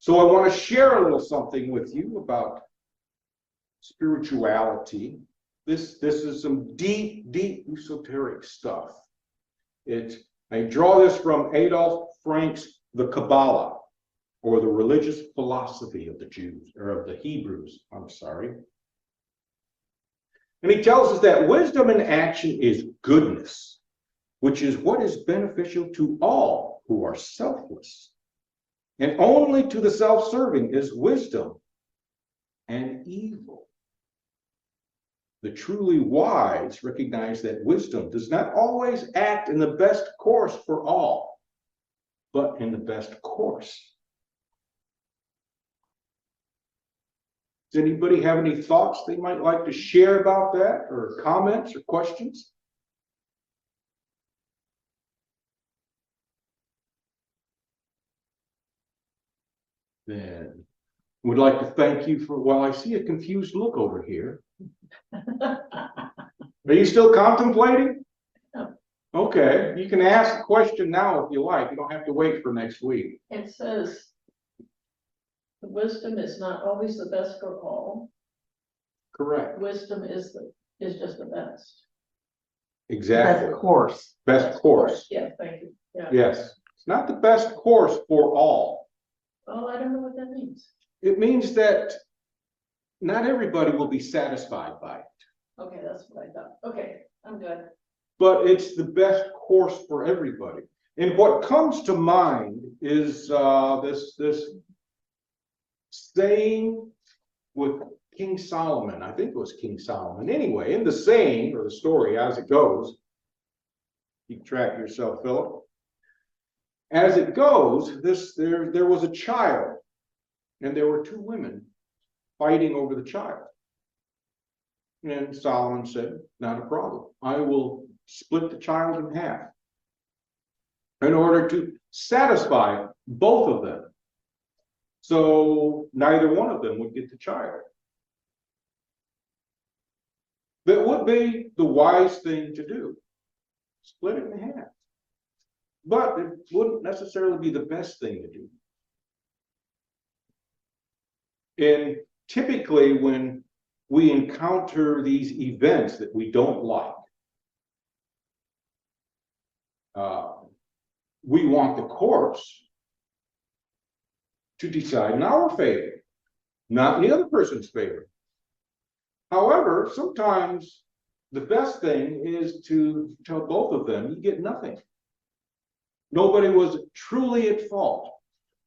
So I want to share a little something with you about spirituality. This is some deep, deep esoteric stuff. I draw this from Adolf Frank's The Kabbalah, or the religious philosophy of the Jews, or of the Hebrews, I'm sorry. And he tells us that wisdom in action is goodness, which is what is beneficial to all who are selfless. And only to the self-serving is wisdom and evil. The truly wise recognize that wisdom does not always act in the best course for all, but in the best course. Does anybody have any thoughts they might like to share about that, or comments or questions? Then would like to thank you for, well, I see a confused look over here. Are you still contemplating? No. Okay, you can ask a question now if you like. You don't have to wait for next week. It says, the wisdom is not always the best for all. Correct. Wisdom is just the best. Exactly. Best course. Best course. Yeah, thank you. Yeah. Yes. It's not the best course for all. Oh, I don't know what that means. It means that not everybody will be satisfied by it, Okay, that's what I thought. Okay, I'm good. but it's the best course for everybody. And what comes to mind is this saying with King Solomon. I think it was King Solomon. Anyway, in the saying or the story as it goes, keep track of yourself, Philip. As it goes, there was a child, and there were two women fighting over the child. And Solomon said, not a problem. I will split the child in half in order to satisfy both of them. So neither one of them would get the child. That would be the wise thing to do. Split it in half. But it wouldn't necessarily be the best thing to do. And typically when we encounter these events that we don't like, we want the courts to decide in our favor, not in the other person's favor. However, sometimes the best thing is to tell both of them, you get nothing. Nobody was truly at fault,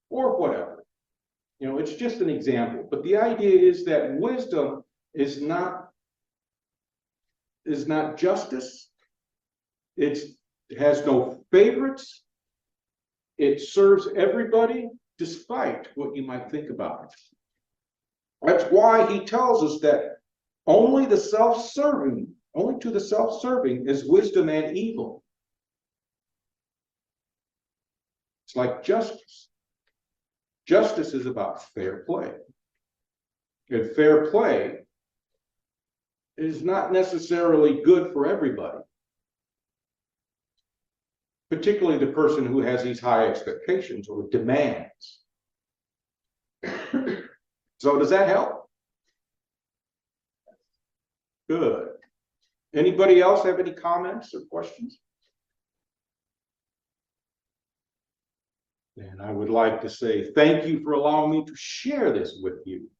or whatever. You know, it's just an example. But the idea is that wisdom is not justice. It has no favorites. It serves everybody, despite what you might think about it. That's why he tells us that only to the self-serving is wisdom and evil. It's like justice. Justice is about fair play. And fair play is not necessarily good for everybody, particularly the person who has these high expectations or demands. So does that help? Good. Anybody else have any comments or questions? And I would like to say thank you for allowing me to share this with you.